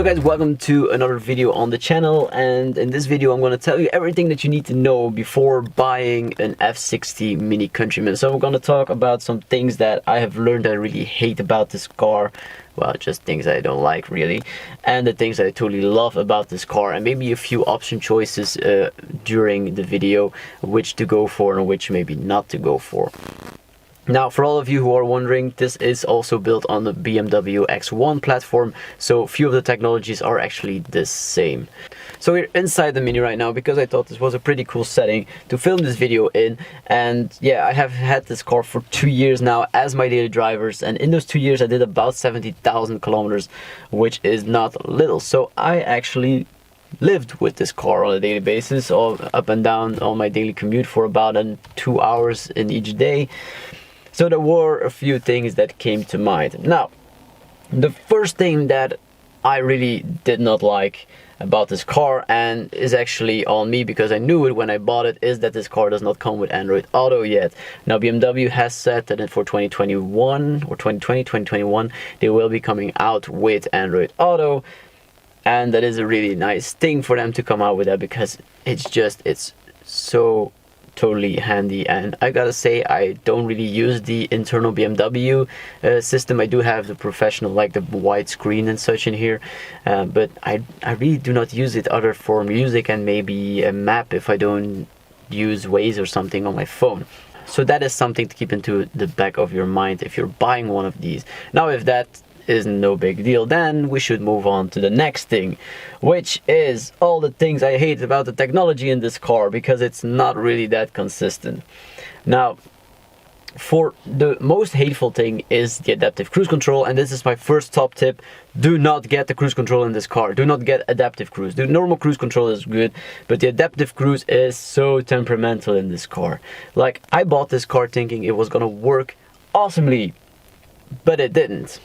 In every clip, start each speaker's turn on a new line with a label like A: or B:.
A: So guys, welcome to another video on the channel, and in this video I'm going to tell you everything that you need to know before buying an F60 Mini Countryman. So I'm going to talk about some things that I have learned that I really hate about this car. Well, just things I don't like really, and the things that I totally love about this car, and maybe a few option choices during the video, which to go for and which maybe not to go for. Now, for all of you who are wondering, this is also built on the BMW X1 platform, so few of the technologies are actually the same. So we're inside the Mini right now because I thought this was a pretty cool setting to film this video in. And yeah, I have had this car for 2 years now as my daily drivers, and in those 2 years I did about 70,000 kilometers, which is not little. So I actually lived with this car on a daily basis, all up and down on my daily commute for about 2 hours in each day. So there were a few things that came to mind. Now, the first thing that I really did not like about this car, and is actually on me because I knew it when I bought it, is that this car does not come with Android Auto yet. Now, BMW has said that for 2021 or 2021 they will be coming out with Android Auto, and that is a really nice thing for them to come out with that, because it's so totally handy. And I gotta say, I don't really use the internal BMW system. I do have the professional, like the widescreen and such in here, but I really do not use it other for music and maybe a map if I don't use Waze or something on my phone. So that is something to keep into the back of your mind if you're buying one of these. Now, if that is no big deal, then we should move on to the next thing, which is all the things I hate about the technology in this car, because it's not really that consistent. Now, for the most hateful thing is the adaptive cruise control, and this is my first top tip: do not get the cruise control in this car. Do not get adaptive cruise. The normal cruise control is good, but the adaptive cruise is so temperamental in this car. Like, I bought this car thinking it was gonna work awesomely, but it didn't.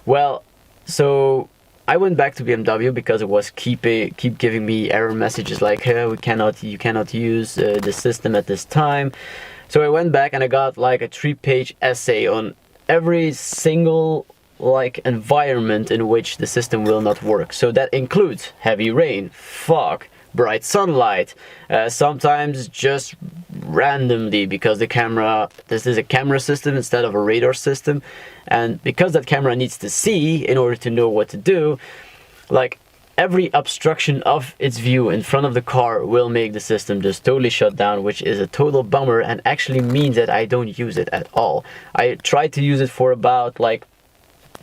A: Well, so I went back to BMW because it was keep giving me error messages like, hey, you cannot use the system at this time. So I went back and I got like a 3-page essay on every single environment in which the system will not work. So that includes heavy rain, fog, bright sunlight, sometimes just randomly, because this is a camera system instead of a radar system, and because that camera needs to see in order to know what to do, like every obstruction of its view in front of the car will make the system just totally shut down, which is a total bummer and actually means that I don't use it at all. I tried to use it for about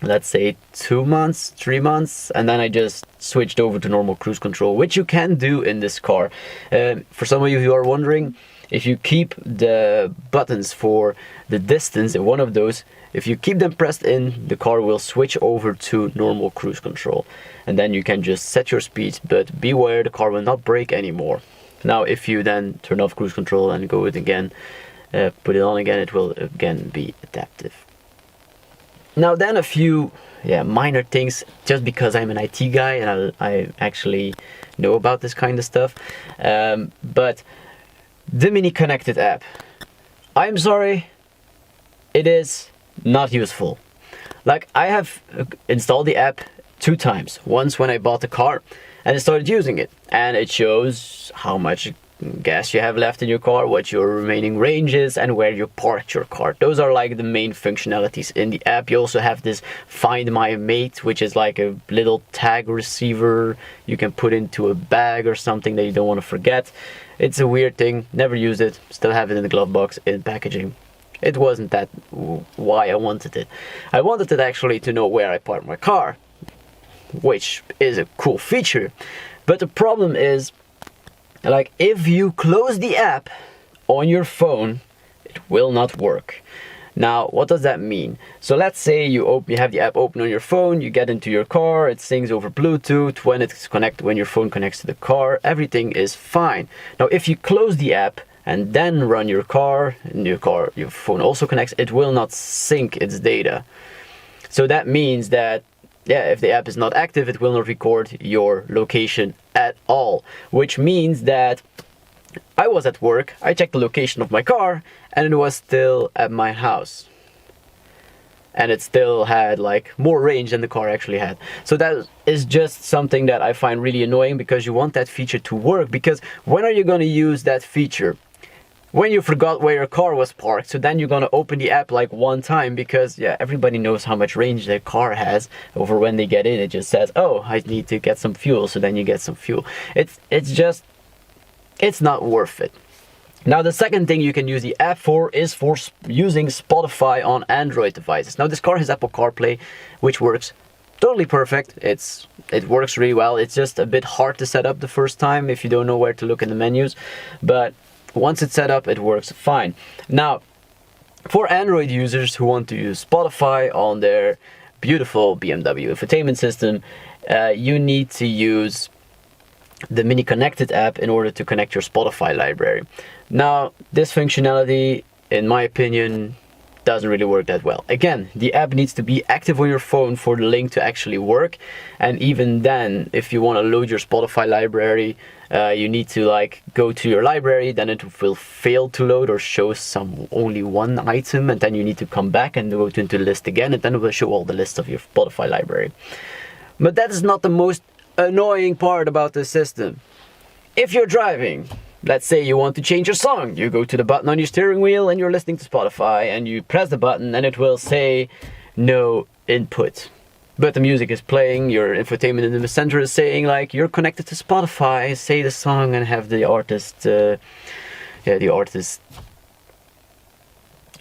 A: let's say 2 months, 3 months, and then I just switched over to normal cruise control, which you can do in this car. For some of you who are wondering, if you keep the buttons for the distance in one of those, if you keep them pressed in, the car will switch over to normal cruise control, and then you can just set your speed, but beware, the car will not brake anymore. Now, if you then turn off cruise control and go it again, put it on again, it will again be adaptive. Now then, a few minor things, just because I'm an IT guy and I actually know about this kind of stuff, but the Mini Connected app, I'm sorry, it is not useful. Like, I have installed the app 2 times. Once when I bought the car and I started using it, and it shows how much gas you have left in your car, what your remaining range is, and where you parked your car. Those are like the main functionalities in the app. You also have this Find My Mate, which is like a little tag receiver you can put into a bag or something that you don't want to forget. It's a weird thing, never used it, still have it in the glove box in packaging. It wasn't that why I wanted it. I wanted it actually to know where I parked my car, which is a cool feature. But the problem is, like, if you close the app on your phone, it will not work. Now, what does that mean? So let's say you have the app open on your phone, you get into your car, it sings over Bluetooth. When your phone connects to the car, everything is fine. Now, if you close the app and then run your car, and your phone also connects, it will not sync its data. So that means that, if the app is not active, it will not record your location at all, which means that I was at work, I checked the location of my car, and it was still at my house. and it still had like more range than the car actually had. So that is just something that I find really annoying, because you want that feature to work. Because when are you going to use that feature? When you forgot where your car was parked. So then you're going to open the app like one time, because yeah, everybody knows how much range their car has. Over when they get in, it just says, oh, I need to get some fuel. So then you get some fuel. It's not worth it. Now, the second thing you can use the app for is for using Spotify on Android devices. Now, this car has Apple CarPlay, which works totally perfect. It works really well. It's just a bit hard to set up the first time if you don't know where to look in the menus. But once it's set up, it works fine. Now, for Android users who want to use Spotify on their beautiful BMW infotainment system, you need to use the Mini Connected app in order to connect your Spotify library. Now, this functionality, in my opinion, doesn't really work that well. Again, the app needs to be active on your phone for the link to actually work. And even then, if you want to load your Spotify library, you need to like go to your library, then it will fail to load or show only one item, and then you need to come back and go into the list again, and then it will show all the lists of your Spotify library. But that is not the most annoying part about the system. If you're driving, let's say you want to change your song, you go to the button on your steering wheel and you're listening to Spotify, and you press the button and it will say no input. But the music is playing, your infotainment in the center is saying like you're connected to Spotify, say the song and have the artist, it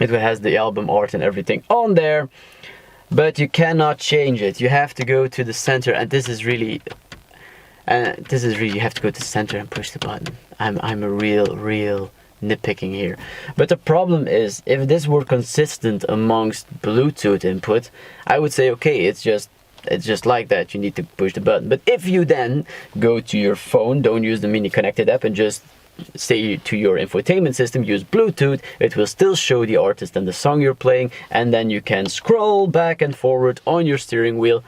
A: has the album art and everything on there. But you cannot change it. You have to go to the center, and this is really, you have to go to the center and push the button. I'm a real nitpicking here. But the problem is, if this were consistent amongst Bluetooth input, I would say okay, it's just like that. You need to push the button. But if you then go to your phone, don't use the Mini Connected app, and just say to your infotainment system, use Bluetooth, it will still show the artist and the song you're playing, and then you can scroll back and forward on your steering wheel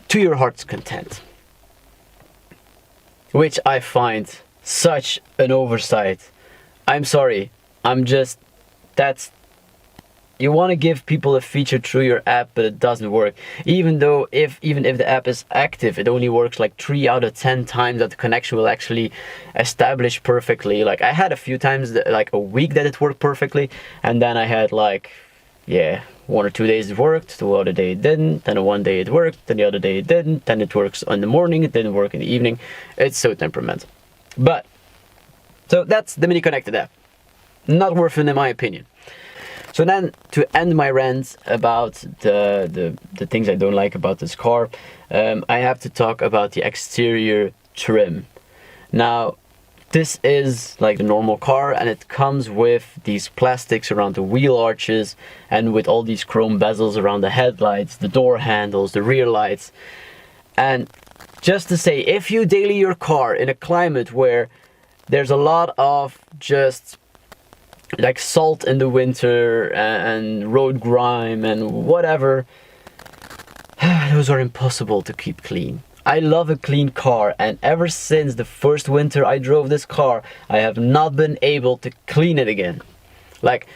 A: to your heart's content. Which I find such an oversight. I'm sorry, you want to give people a feature through your app, but it doesn't work. Even if the app is active, it only works like 3 out of 10 times that the connection will actually establish perfectly. Like I had a few times, like a week that it worked perfectly, and then I had like, 1 or 2 days it worked, the other day it didn't, then one day it worked, then the other day it didn't, then it works in the morning, it didn't work in the evening. It's so temperamental. But, so that's the Mini Connected app. Not worth it in my opinion. So then, to end my rant about the things I don't like about this car, I have to talk about the exterior trim. Now, this is like the normal car, and it comes with these plastics around the wheel arches, and with all these chrome bezels around the headlights, the door handles, the rear lights. And just to say, if you daily your car in a climate where there's a lot of just like salt in the winter and road grime and whatever, those are impossible to keep clean. I love a clean car, and ever since the first winter I drove this car, I have not been able to clean it again. Like,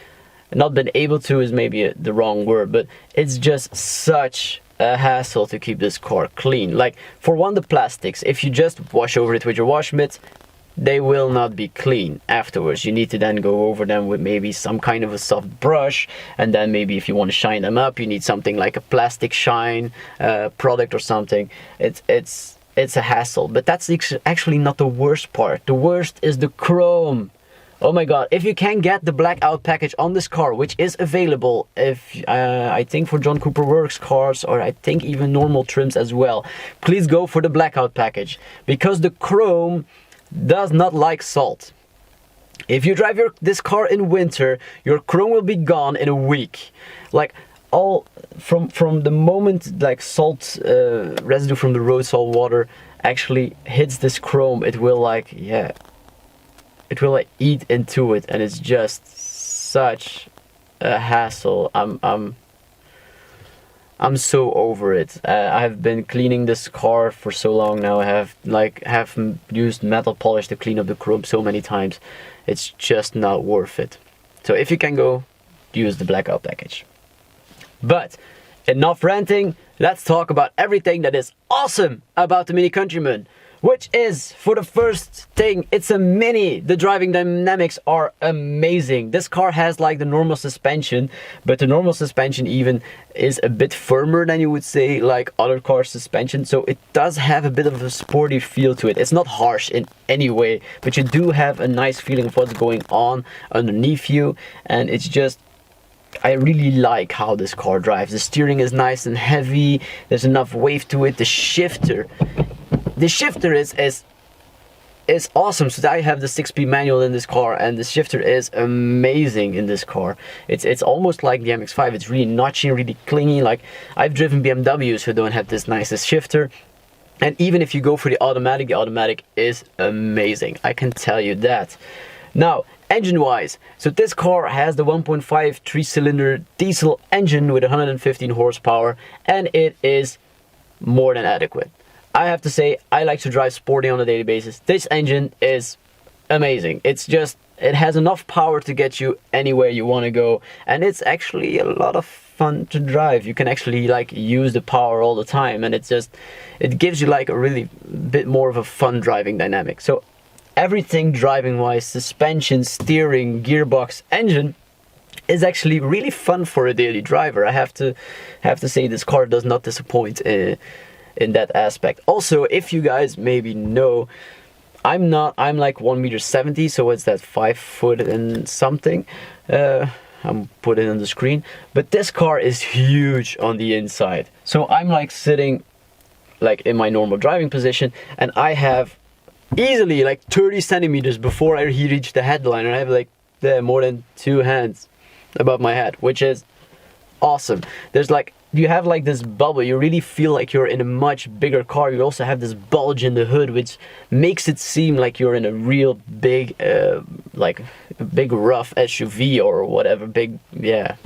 A: not been able to is maybe the wrong word, but it's just such a hassle to keep this car clean. Like, for one, the plastics, if you just wash over it with your wash mitt, they will not be clean afterwards. You need to then go over them with maybe some kind of a soft brush, and then maybe if you want to shine them up, you need something like a plastic shine product or something. It's a hassle, but that's actually not the worst part. The worst is the chrome. Oh my god, if you can get the Blackout package on this car, which is available, if I think for John Cooper Works cars, or I think even normal trims as well, please go for the Blackout package, because the chrome does not like salt. If you drive this car in winter, your chrome will be gone in a week. Like, all from the moment like salt residue from the road salt water actually hits this chrome, it will like eat into it, and it's just such a hassle. I'm so over it. I've been cleaning this car for so long now. I have used metal polish to clean up the chrome so many times. It's just not worth it. So if you can go, use the Blackout package. But enough ranting, let's talk about everything that is awesome about the Mini Countryman. Which is, for the first thing, it's a Mini. The driving dynamics are amazing. This car has like the normal suspension, but the normal suspension even is a bit firmer than you would say like other car suspension. So it does have a bit of a sporty feel to it. It's not harsh in any way, but you do have a nice feeling of what's going on underneath you. And it's just, I really like how this car drives. The steering is nice and heavy. There's enough wave to it. The shifter is awesome. So I have the 6-speed manual in this car, and the shifter is amazing in this car. It's almost like the MX-5. It's really notchy, really clingy. Like, I've driven BMWs who don't have this nicest shifter. And even if you go for the automatic is amazing. I can tell you that. Now, engine-wise, so this car has the 1.5 3-cylinder diesel engine with 115 horsepower, and it is more than adequate. I have to say, I like to drive sporty on a daily basis. This engine is amazing. It's just, it has enough power to get you anywhere you want to go, and it's actually a lot of fun to drive. You can actually like use the power all the time, and it's just, it gives you like a really bit more of a fun driving dynamic. So everything driving wise, suspension, steering, gearbox, engine, is actually really fun for a daily driver. I have to say, this car does not disappoint in that aspect. Also, if you guys maybe know, I'm like 1.70 meters, so it's that 5 foot and something. I'm putting it on the screen, but this car is huge on the inside. So I'm like sitting like in my normal driving position, and I have easily like 30 centimeters before I reach the headline, and I have like more than 2 hands above my head, which is awesome. There's like, you have like this bubble. You really feel like you're in a much bigger car. You also have this bulge in the hood, which makes it seem like you're in a real big like a big rough SUV or whatever. Big, yeah,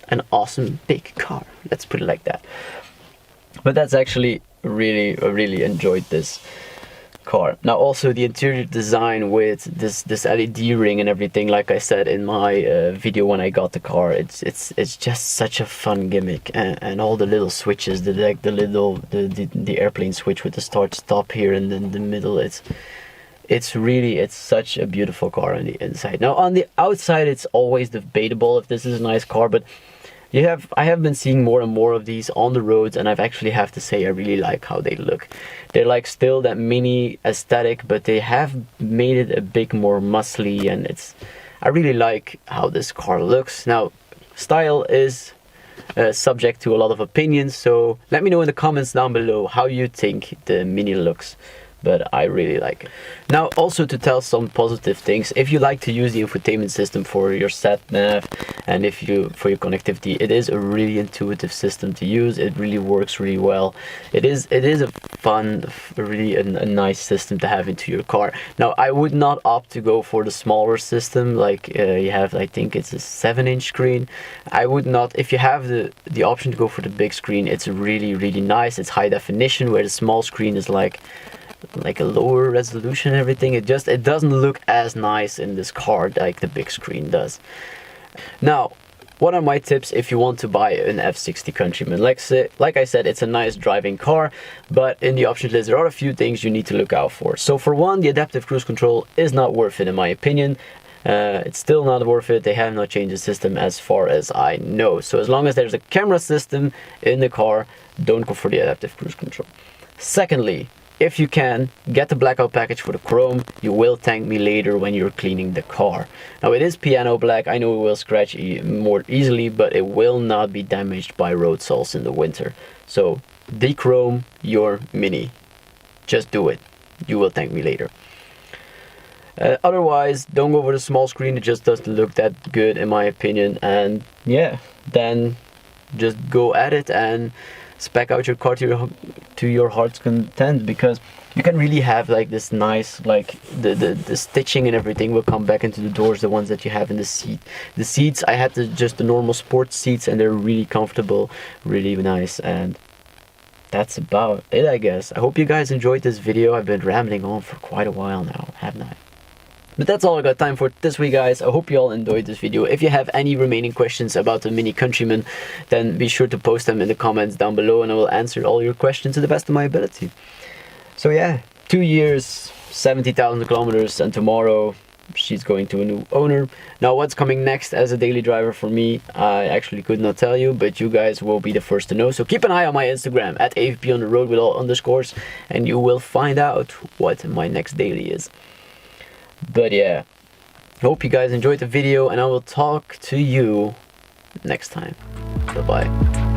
A: an awesome big car, let's put it like that. But that's actually really, I really enjoyed this car. Now also the interior design with this LED ring and everything, like I said in my video when I got the car, it's just such a fun gimmick, and all the little switches, the airplane switch with the start stop here and then the middle, it's really such a beautiful car on the inside. Now on the outside, it's always debatable if this is a nice car, but I have been seeing more and more of these on the roads, and I've actually have to say I really like how they look. They're like still that Mini aesthetic, but they have made it a bit more muscly, and I really like how this car looks. Now, style is subject to a lot of opinions, so let me know in the comments down below how you think the Mini looks. But I really like it. Now also, to tell some positive things, if you like to use the infotainment system for your sat nav and for your connectivity, it is a really intuitive system to use. It really works really well. It is a fun, really a nice system to have into your car. Now I would not opt to go for the smaller system, like you have, I think it's a 7-inch screen. I would not. If you have the option to go for the big screen, it's really, really nice. It's high definition, where the small screen is like a lower resolution and everything. It doesn't look as nice in this car like the big screen does. Now, what are my tips if you want to buy an F60 Countryman? Like I said, it's a nice driving car, but in the options list there are a few things you need to look out for. So for one, the adaptive cruise control is not worth it in my opinion. It's still not worth it. They have not changed the system as far as I know. So as long as there's a camera system in the car, don't go for the adaptive cruise control. Secondly, if you can, get the Blackout package for the chrome. You will thank me later when you're cleaning the car. Now it is piano black. I know it will scratch more easily, but it will not be damaged by road salts in the winter. So dechrome your Mini. Just do it. You will thank me later. Otherwise, don't go for the small screen. It just doesn't look that good in my opinion. And yeah, then just go at it and spec out your car to your heart's content, because you can really have like this nice, like the stitching and everything will come back into the doors, the ones that you have in the seat. The seats, I had just the normal sports seats, and they're really comfortable, really nice, and that's about it, I guess. I hope you guys enjoyed this video. I've been rambling on for quite a while now, haven't I? But that's all I got time for this week, guys. I hope you all enjoyed this video. If you have any remaining questions about the Mini Countryman, then be sure to post them in the comments down below, and I will answer all your questions to the best of my ability. So yeah, 2 years, 70,000 kilometers, and tomorrow she's going to a new owner. Now what's coming next as a daily driver for me, I actually could not tell you, but you guys will be the first to know. So keep an eye on my Instagram at AVP on the road with all underscores, and you will find out what my next daily is. But yeah, hope you guys enjoyed the video, and I will talk to you next time. Bye bye.